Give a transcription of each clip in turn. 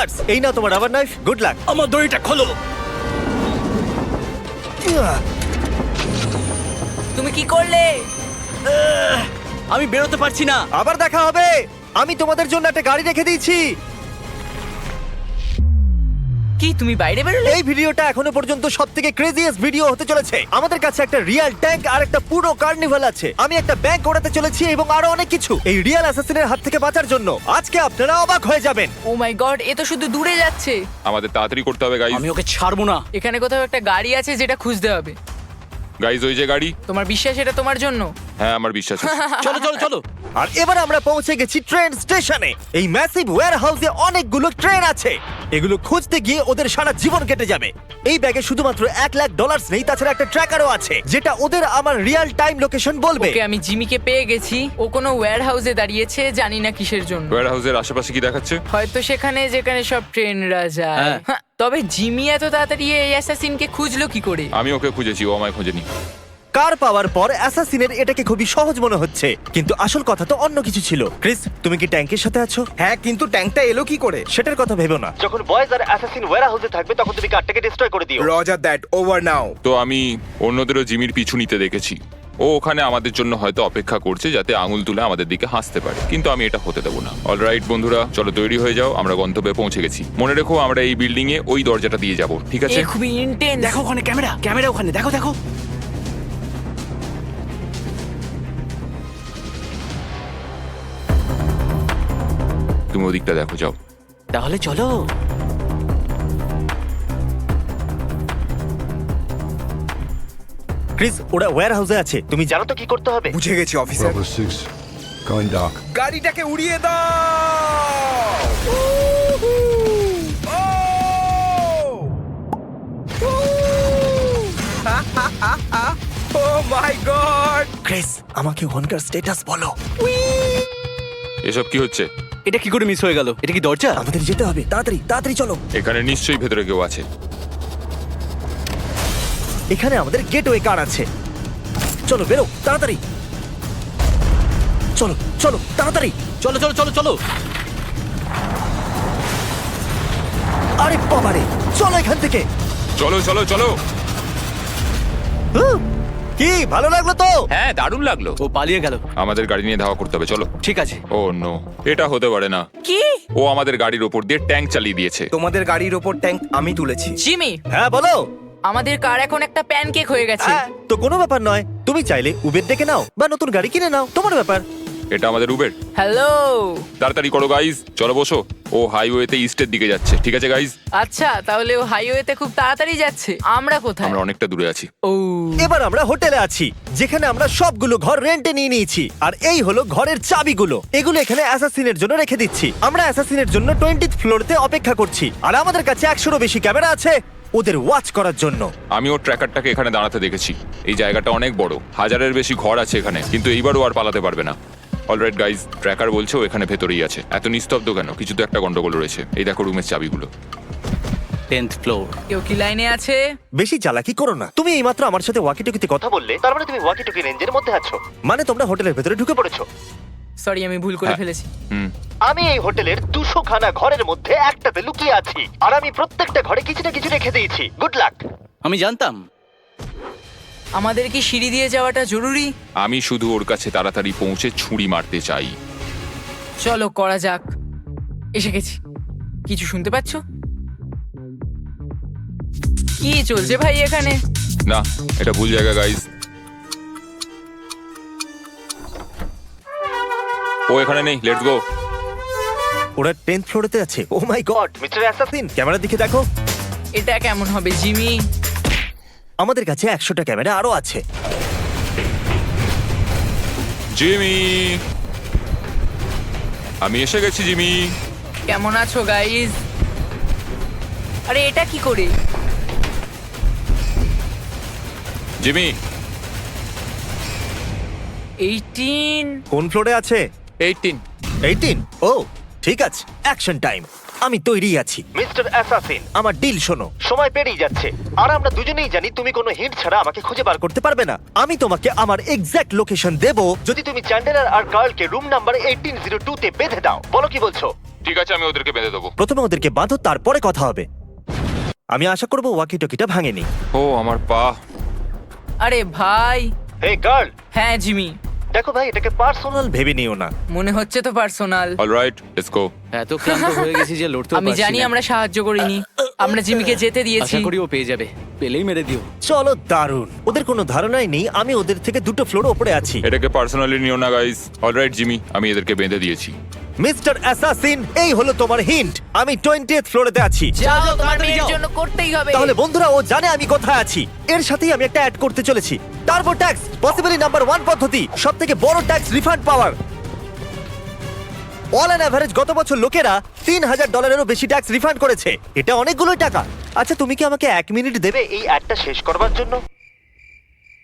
$100। এই নাও তোমার rubber knife, good luck. আমার দড়িটা খোলো। তুমি কি করলে? আমি বেরোতে পারছি না। আবার দেখা হবে। আমি তোমাদের জন্য একটা গাড়ি রেখে দিয়েছি। কি তুমি বাইরে বেরোলে? এই ভিডিওটা এখনো পর্যন্ত সবথেকে ক্রেজিয়েস্ট ভিডিও হতে চলেছে। আমাদের কাছে একটা রিয়েল ট্যাঙ্ক আর একটা পুরো কার্নিভাল আছে। আমি একটা ব্যাংক ওড়াতে চলেছি এবং আরো অনেক কিছু। এই রিয়েল অ্যাসাসিনের হাত থেকে বাঁচার জন্য আজকে আপনারা অবাক হয়ে যাবেন। ও মাই গড, এ তো শুধু দূরে যাচ্ছে। আমাদের তাড়াতাড়ি করতে হবে গাইজ। আমি ওকে ছাড়বো না। এখানে কোথাও একটা গাড়ি আছে যেটা খুঁজতে হবে। গাইজ ওই যে গাড়ি। তোমার বিশ্বাস এটা তোমার জন্য? হ্যাঁ আমার বিশ্বাস আছে। চলো চলো চলো। আর এবার আমরা পৌঁছে গেছি ট্রেন স্টেশনে। এই ম্যাসিভ ওয়্যারহাউসে অনেকগুলো ট্রেন আছে। এগুলো খুঁজতে গিয়ে ওদের সারা জীবন কেটে যাবে। এই ব্যাগে শুধুমাত্র $1,00,000 নেই, তাছাড়া একটা ট্র্যাকারও আছে যেটা ওদের আমার রিয়েল টাইম লোকেশন বলবে। ওকে, আমি জিমিকে পেয়ে গেছি। ও কোনো ওয়্যার হাউসে দাঁড়িয়েছে, জানি না কিসের জন্য। ওয়্যার হাউসের আশেপাশে কি দেখাচ্ছে? হয়তো সেখানে যেখানে সব ট্রেনরা যায়। হ্যাঁ। হ্যাঁ, তবে জিমি এত তাড়াতাড়ি এই অ্যাসাসিনকে খুঁজলো কি করে? আমি ওকে খুঁজেছি, ও আমায় খোঁজেনি। কার পাওয়ার পর অ্যাসাসিনের এটাকে খুবই সহজ মনে হচ্ছে, কিন্তু আসল কথা তো অন্য কিছু ছিল। ক্রিস, তুমি কি ট্যাঙ্কের সাথে আছো? হ্যাঁ, কিন্তু ট্যাঙ্কটা এলো কি করে? সেটার কথা ভেবো না। যখন বয়েজ আর অ্যাসাসিন ওয়্যারহাউসে থাকবে তখন তুমি কারটাকে ডিস্ট্রয় করে দিও। রজার দ্যাট, ওভার নাও। তো আমি অন্যদেরও জিমির পিছু নিতে দেখেছি। ও ওখানে আমাদের জন্য হয়তো অপেক্ষা করছে যাতে আঙুল তুলে আমাদের দিকে হাসতে পারে, কিন্তু আমি এটা হতে দেবো না। অলরাইট বন্ধুরা, চলো তৈরি হয়ে যাও, আমরা গন্তব্যে পৌঁছে গেছি। মনে রেখো আমরা এই বিল্ডিং এ ওই দরজাটা দিয়ে যাব, ঠিক আছে? এ খুবই ইন্টেন্স। দেখো ওখানে ক্যামেরা, ক্যামেরা ওখানে, দেখো দেখো। তুমি ওদিকটা দেখো, যাও। তাহলে চলো। ক্রিস, ওরা ওয়্যারহাউসে আছে। তুমি জানো তো কি করতে হবে? বুঝে গেছি অফিসার। Bravo 6, going dark. গাড়িটাকে উড়িয়ে দাও। ও মাই গড! ক্রিস, আমাকে ওখানকার স্ট্যাটাস বলো। এসব কি হচ্ছে? এটা কি করে মিস হয়ে গেল? এটা কি দরজা? আমাদের যেতে হবে, তাড়াতাড়ি তাড়াতাড়ি চলো। এখানে নিশ্চয়ই ভেতরে কেউ আছে। এখানে আমাদের গেটওয়ে কার আছে। চলো বেরো তাড়াতাড়ি। চলো চলো তাড়াতাড়ি। চলো চলো চলো চলো। আরে বাবারে, চলো এখান থেকে। চলো চলো চলো। হুঁ, কি ভালো লাগলো তো? হ্যাঁ, দারুণ লাগলো। ও পালিয়ে গেল। আমাদের গাড়ি নিয়ে ধাওয়া করতে হবে, চলো। ঠিক আছে। ও নো, এটা হতে পারে না। কি? ও আমাদের গাড়ির ওপর দিয়ে ট্যাঙ্ক চালিয়ে দিয়েছে। তোমাদের গাড়ির ওপর ট্যাঙ্ক আমি তুলেছি। জিমি, হ্যাঁ বলো। আমাদের কার এখন একটা প্যানকেক হয়ে গেছে। হ্যাঁ, তো কোনো ব্যাপার নয়। তুমি চাইলে উবের ডেকে নাও বা নতুন গাড়ি কিনে নাও, তোমার ব্যাপার। এটা আমাদের উবের। হ্যালো। তাড়াতাড়ি করো গাইজ, চলো বসো। ও হাইওয়েতে ইস্টের দিকে যাচ্ছে, ঠিক আছে গাইজ? আচ্ছা, তাহলে ও হাইওয়েতে খুব তাড়াতাড়ি যাচ্ছে। আমরা কোথায়? আমরা অনেকটা দূরে আছি। ও, এবার আমরা হোটেলে আছি, যেখানে আমরা সবগুলো ঘর রেন্টে নিয়ে নিয়েছি। আর এই হলো ঘরের চাবিগুলো। এগুলো এখানে অ্যাসাসিনের জন্য রেখে দিচ্ছি। আমরা অ্যাসাসিনের জন্য 20th ফ্লোরতে অপেক্ষা করছি। আর আমাদের কাছে 100-রও বেশি ক্যামেরা আছে ওদের ওয়াচ করার জন্য। আমি ওর ট্র্যাকারটাকে এখানে দাঁড়াতে দেখেছি। এই জায়গাটা অনেক বড়, 1000-এর বেশি ঘর আছে এখানে, কিন্তু এইবারও আর পালাতে পারবে না। অলরাইট গাইজ, ট্র্যাকার বলছে ও এখানে ভেতরেই আছে। এত নিস্তব্ধ কেন? কিছু তো একটা গন্ডগোল রয়েছে। এই দেখো রুমের চাবিগুলো। 10th floor. কেউ কি লাইনে আছে? বেশি চালাকি করো না। তুমি এইমাত্র আমার সাথে ওয়াকিটকিতে কথা বললে, তার মানে তুমি ওয়াকিটকি রেঞ্জের মধ্যে আছো। মানে তোমরা হোটেলের ভেতরে ঢুকে পড়েছো। সরি, আমি ভুল করে হ্যাঁ। ফেলেছি। হুম। আমি এই হোটেলের 200 খানা ঘরের মধ্যে একটাতে লুকিয়ে আছি। আর আমি প্রত্যেকটা ঘরে কিছু না কিছু রেখে দিয়েছি। Good luck. আমি জানতাম। আমাদের কি সিঁড়ি দিয়ে যাওয়াটা জরুরি? আমি শুধু ওর কাছে তাড়াতাড়ি পৌঁছে ছুরি মারতে চাই। চলো করা যাক। এসে গেছি। কিছু শুনতে পাচ্ছো? কি চলছে ভাই এখানে? না, এটা ভুল জায়গা গাইজ। ও এখানে নেই, লেটস গো। ওরা 10th ফ্লোরেতে আছে। ও মাই গড, মিস্টার অ্যাসাসিন, ক্যামেরার দিকে দেখো। এটা কেমন হবে জিমি? আমাদের কাছে 100টা ক্যামেরা আরো আছে। জিমি, আমি এসে গেছি জিমি। কেমন আছো গাইজ? আরে এটা কি করে? জিমি, 18। কোন ফ্লোরে আছে? 18। 18? ও ঠিক আছে, অ্যাকশন টাইম। আমি তৈরি আছি। মিস্টার অ্যাসাসিন, আমার ডিল শোনো। সময় পেরিয়ে যাচ্ছে আর আমরা দুজনেই জানি তুমি কোনো হিন্ট ছাড়া আমাকে খুঁজে বার করতে পারবে না। আমি তোমাকে আমার এক্সাক্ট লোকেশন দেব যদি তুমি চ্যান্ডেলার আর কার্লকে রুম নাম্বার 1802 তে বেঁধে দাও। বলো কি বলছো? ঠিক আছে, আমি ওদেরকে বেঁধে দেবো। প্রথমে ওদেরকে বাঁধো, তারপরে কথা হবে। আমি আশা করবো ওয়াকি টকিটা ভাঙেনি। ও আমার পা। আরে ভাই। হে গার্ল, হ্যাঁ জিমি, দেখো ভাই, এটাকে পার্সোনাল ভেবে নিও না। মনে হচ্ছে তো পার্সোনাল। Alright, let's go. এত ক্লান্ত হয়ে গেছি যে লড়তেও আমি পারছি জানি না। আমরা সাহায্য করিনি, আমরা জিমিকে যেতে দিয়েছি। আশা করি ও পেয়ে যাবে, পেলেই মেরে দিও। চলো, দারুণ। ওদের কোনো ধারণাই নেই আমি ওদের থেকে 2টো ফ্লোর উপরে আছি। এটাকে পার্সোনালি নিও না গাইস। অলরাইট জিমি, আমি এদেরকে বেঁধে দিয়েছি। মিস্টার অ্যাসাসিন, এই হলো তোমার হিন্ট। আমি 20th ফ্লোরেতে আছি। যাও, তোমার মেয়ের জন্য করতেই হবে। তাহলে বন্ধুরা, ও জানে আমি কোথায় আছি। এর সাথেই আমি একটা অ্যাড করতে চলেছি। টার্বো ট্যাক্স, পসিবলি নাম্বার 1 পদ্ধতি, সবথেকে বড় tax refund power. All an average গত বছর লোকেরা $3000 বেশি ট্যাক্স রিফান্ড করেছে। এটা অনেকগুলো টাকা। আচ্ছা, তুমি কি আমাকে 1 মিনিট দেবে এই অ্যাডটা শেষ করবার জন্য?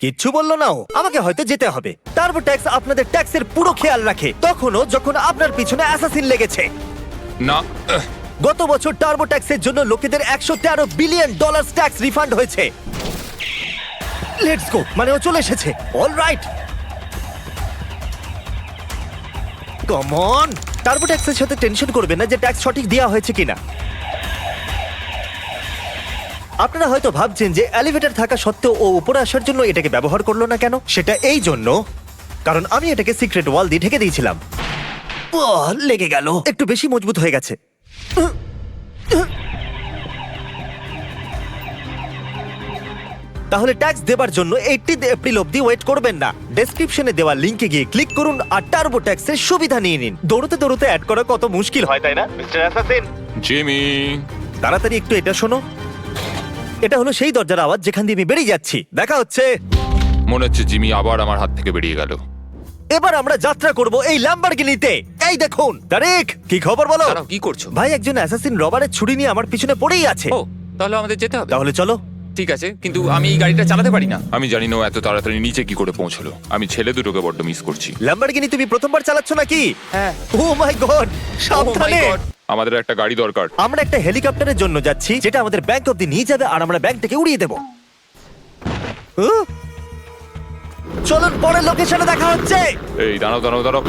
কিচ্ছু বললো না ও। আমাকে হয়তো যেতে হবে। টার্বো ট্যাক্স আপনাদের ট্যাক্সের পুরো খেয়াল রাখে, তখনও যখন আপনার পিছনে অ্যাসাসিন লেগেছে। না, গত বছর টার্বো ট্যাক্সের জন্য লোকেদের $113 বিলিয়ন ট্যাক্স রিফান্ড হয়েছে। লেটস গো, মানে ও চলে এসেছে। Alright, come on. টার্বো ট্যাক্সের সাথে টেনশন করবেন না যে ট্যাক্স সঠিক দেওয়া হয়েছে কিনা। আপনারা হয়তো ভাবছেন যে এলিভেটর থাকা সত্ত্বেও ও উপরে আসার জন্য এটাকে ব্যবহার করলো না কেন। সেটা এই জন্য কারণ আমি এটাকে সিক্রেট ওয়াল দিয়ে ঢেকে দিয়েছিলাম। লেগে গেল, একটু বেশি মজবুত হয়ে গেছে। তাহলে ট্যাক্স দেবার জন্য 18 এপ্রিল অবধি ওয়েট করবেন না। ডেসক্রিপশনে দেওয়া লিংকে গিয়ে ক্লিক করুন আর টার্বো ট্যাক্সের সুবিধা নিয়ে নিন। দৌড়তে দৌড়তে অ্যাড করা কত মুশকিল হয়, তাই না মিস্টার অ্যাসাসিন? জিমি। তাড়াতাড়ি একটু এটা শোনো। এটা হলো সেই দরজার আওয়াজ যেখান দিয়ে আমি বেরিয়ে যাচ্ছি। দেখা হচ্ছে। মনে হচ্ছে জিমি আবার আমার হাত থেকে বেরিয়ে গেল। এবার আমরা যাত্রা করব এই ল্যাম্বরগিনিতে। এই দেখুন, তারিক, কি খবর বলো? দাঁড়াও, কি করছো? ভাই, একজন অ্যাসাসিন রবারের ছুরি নিয়ে আমার পিছনে পড়েই আছে। ও তাহলে আমাদের যেতে হবে। তাহলে চলো। ঠিক আছে, কিন্তু আমি এই গাড়িটা চালাতে পারি না। আমি জানি না ও এত তাড়াতাড়ি নিচে কি করে পৌঁছলো। আমি ছেলে দুটোকে বড্ড মিস করছি। ল্যাম্বরগিনি তুমি প্রথমবার চালাচ্ছ নাকি? হ্যাঁ। ও মাই গড, সাবধানে। God! আমাদের একটা গাড়ি দরকার। আমরা একটা হেলিকপ্টারের জন্য যাচ্ছি যেটা আমাদের ব্যাংক অব্দি নিয়ে যাবে আর আমরা ব্যাংকটাকে উড়িয়ে দেব। চলুন, পরের লোকেশনে দেখা হচ্ছে। এই দাঁড়াও দাঁড়াও দাঁড়াও।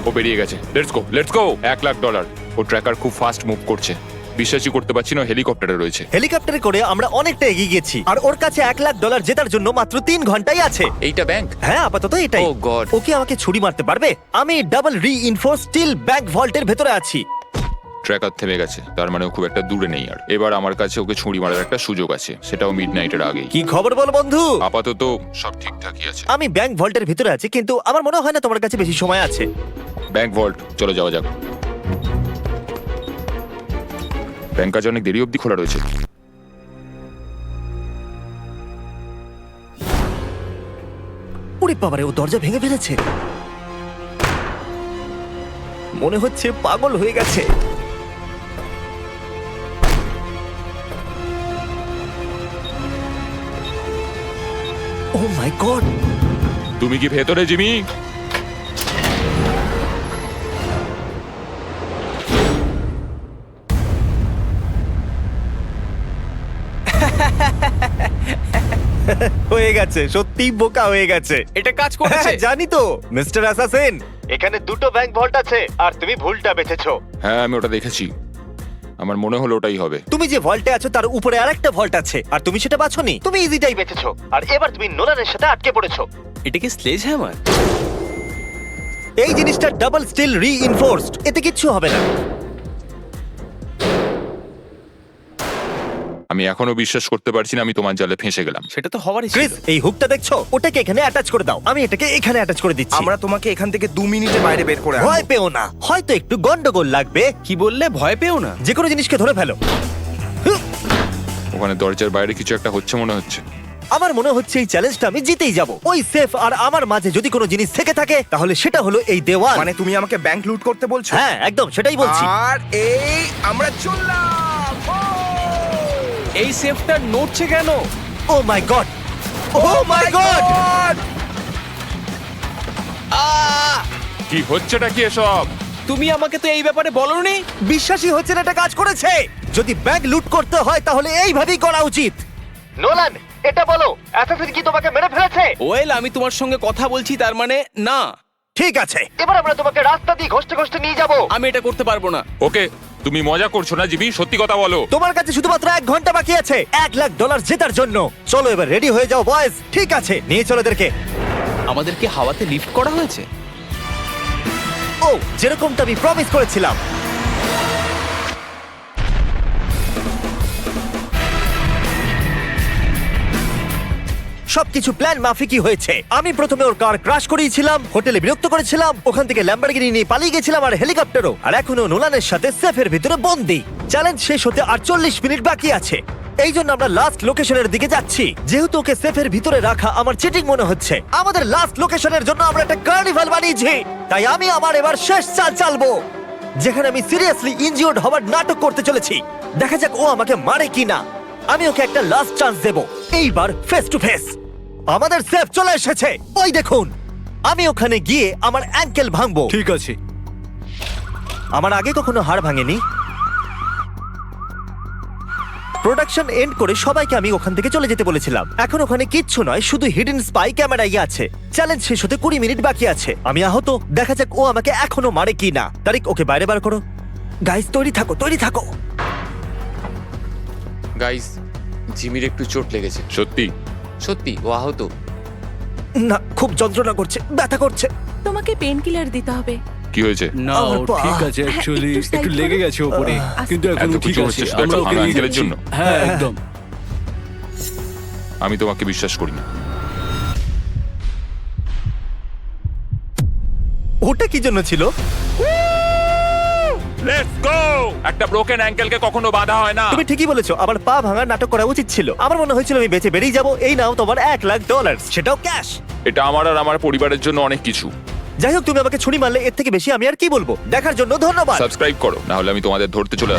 ও বেরিয়ে গেছে। Let's go, let's go. $1,00,000। ও ট্র্যাকার খুব ফাস্ট মুভ করছে। বিশ্বাসই করতে পারছি না, হেলিকপ্টারে রয়েছে। হেলিকপ্টারে করে আমরা অনেকটা এগিয়ে গেছি আর ওর কাছে $1,00,000 জেতার জন্য মাত্র 3 ঘন্টাই আছে। এইটা ব্যাংক? হ্যাঁ, আপাতত এটাই। Oh God! ওকে আমাকে ছুরি মারতে পারবে? আমি ডাবল রিইনফোর্স স্টিল ব্যাংক ভল্টের ভেতরে আছি। ট্র্যাকার থেমে গেছে, তার মানে ও খুব একটা দূরে নেই আর। এবার আমার কাছে ওকে ছুরি মারার একটা সুযোগ আছে, সেটাও মিডনাইটের আগেই। কি খবর বল বন্ধু? আপাতত সব ঠিকঠাকই আছে। আমি ব্যাংক ভল্টের ভিতরে আছি, কিন্তু আমার মনে হয় না তোমার কাছে বেশি সময় আছে। ব্যাংক ভল্ট, চলো যাওয়া যাক। ব্যাংক আজ অনেক দেরি অবধি খোলা রয়েছে। ওরে বাবারে, ও দরজা ভেঙে ফেলেছে। মনে হচ্ছে পাগল হয়ে গেছে। ও মাই গড! তুমি কি ভেতরে, জিমি? হয়ে গেছে, সত্যি বোকা হয়ে গেছে। এটা কাজ করেছে? হ্যাঁ, জানি তো মিস্টার অ্যাসাসিন। এখানে 2টো ব্যাংক ভল্ট আছে আর তুমি ভুলটা বেঁচেছো। হ্যাঁ, আমি ওটা দেখেছি। আমার মনে হলো ওটাই হবে। তুমি যে ভল্টে আছো তার উপরে আরেকটা ভল্ট আছে আর তুমি সেটা বাছোনি। তুমি ইজিটাই বেঁচেছো আর এবার তুমি নোলানের সাথে আটকে পড়েছো। এটা কি স্লেজ হ্যামার? এই জিনিসটা ডাবল স্টিল রিইনফোর্সড, এতে কিচ্ছু হবে না। আমি এখনো বিশ্বাস করতে পারছি না আমি তোমার জালে ফেঁসে গেলাম। সেটা তো হওয়ারই ছিল। ক্রিস, এই হুকটা দেখছো? ওটাকে এখানে অ্যাটাচ করে দাও। আমি এটাকে এখানে অ্যাটাচ করে দিচ্ছি। আমরা তোমাকে এখান থেকে 2 মিনিটে বাইরে বের করে আনবো। ভয় পেও না, হয়তো একটু গন্ডগোল লাগবে। কি বললে? ভয় পেও না? যে কোনো জিনিসকে ধরে ফেলো। ওখানে দরজার বাইরে কিছু একটা হচ্ছে মনে হচ্ছে। আমার মনে হচ্ছে এই চ্যালেঞ্জটা আমি জিতেই যাব। ওই সেফ আর আমার মাঝে যদি কোনো জিনিস থেকে থাকে তাহলে সেটা হলো এই দেওয়াল। মানে তুমি আমাকে ব্যাংক লুট করতে বলছো? হ্যাঁ, একদম সেটাই বলছি। আর এই আমরা চললাম। এই সেফটা নড়ছে কেন? ও মাই গড! ও মাই গড! কি হচ্ছেটা কি এসব? তুমি আমাকে তো এই ব্যাপারে বলোনি। বিশ্বাসই হচ্ছে না এটা কাজ করেছে। যদি ব্যাংক লুট করতে হয় তাহলে এইভাবেই করা উচিত। নোলান, এটা বলো, অ্যাসাসিন কি তোমাকে মেরে ফেলেছে? ওয়েল, আমি তোমার সঙ্গে কথা বলছি, তার মানে না। ঠিক আছে, এবার আমরা তোমাকে রাস্তা দিয়ে ঘষতে ঘষতে নিয়ে যাব। আমি এটা করতে পারবো না। ওকে, তুমি মজা করছো না জিমি, সত্যি কথা বলো। তোমার কাছে শুধুমাত্র 1 ঘন্টা বাকি আছে $1,00,000 জেতার জন্য। চলো এবার রেডি হয়ে যাও বয়েজ। ঠিক আছে, নিয়ে চলো এদেরকে। আমাদেরকে হাওয়াতে লিফট করা হয়েছে। ও, যেরকমটা আমি প্রমিস করেছিলাম। সবকিছু প্ল্যান মাফিকই হয়েছে। আমি প্রথমে ওর কার ক্রাশ করিয়েছিলাম, হোটেলে বিরক্ত করেছিলাম, ওখান থেকে ল্যাম্বরগিনি নিয়ে পালিয়ে গেছিলাম আর হেলিকপ্টারও, আর এখনো নোলানের সাথে সেফের ভিতরে বন্দি। চ্যালেঞ্জ শেষ হতে আর 40 মিনিট বাকি আছে। এই জন্য আমরা লাস্ট লোকেশনের দিকে যাচ্ছি। যেহেতু ওকে সেফের ভিতরে রাখা আমার চিটিং মনে হচ্ছে, আমাদের লাস্ট লোকেশনের জন্য আমরা একটা কার্নিভাল বানিয়েছি। তাই আমি আমার এবার শেষ চাল চালবো, যেখানে আমি সিরিয়াসলি ইনজিওর্ড হওয়ার নাটক করতে চলেছি। দেখা যাক ও আমাকে মারে কিনা। আমি ওকে একটা লাস্ট চান্স দেব, এইবার ফেস টু ফেস। আমাদের সেফ চলে এসেছে, ওই দেখুন। আমি ওখানে গিয়ে আমার অ্যাঙ্কেল ভাঙবো। ঠিক আছে। আমার আগে কখনো হাড় ভাঙেনি। প্রোডাকশন এন্ড করে সবাইকে আমি ওখান থেকে চলে যেতে বলেছিলাম। এখন ওখানে কিচ্ছু নয়, শুধু হিডেন স্পাই ক্যামেরাই আছে। চ্যালেঞ্জ শেষ হতে 20 মিনিট বাকি আছে। আমি আহত, দেখা যাক ও আমাকে এখনো মারে কি না। তারিক, ওকে বাইরে বার করো। গাইস, তৈরি থাকো, তৈরি থাকো। গাইস, জিমির একটু চোট লেগেছে। সত্যি? সত্যি ও আহত। না, খুব যন্ত্রণা করছে, ব্যথা করছে। তোমাকে পেন কিলার দিতে হবে। কি হয়েছে? না, আমার ও পা। ঠিক আছে, অ্যাকচুয়ালি একটু side একটু লেগে করো। গেছে ওপরে, কিন্তু এখন এত ঠিক কিছু আছে। হচ্ছে শুধু আমরা একটা ওকে ভাঙা নিয়ে আঙ্কেলের যাচ্ছি। জন্য? হ্যাঁ, একদম। আমি তোমাকে বিশ্বাস করি না। ওটা কি জন্য ছিল? Let's go! একটা ব্রোকেন অ্যাঙ্কেলকে কখনো বাধা হয় না। তুমি ঠিকই বলেছো, আমার পা ভাঙার নাটক করা উচিত ছিল। আমার মনে হয়েছিল আমি বেঁচে বেরিয়ে যাবো। এই নাও তোমার $1,00,000, সেটাও ক্যাশ। এটা আমার আর আমার পরিবারের জন্য অনেক কিছু। যাই হোক, তুমি আমাকে ছুরি মারলে, এর থেকে বেশি আমি আর কি বলবো। দেখার জন্য ধন্যবাদ। সাবস্ক্রাইব করো, না হলে আমি তোমাদের ধরতে চলে আসবো।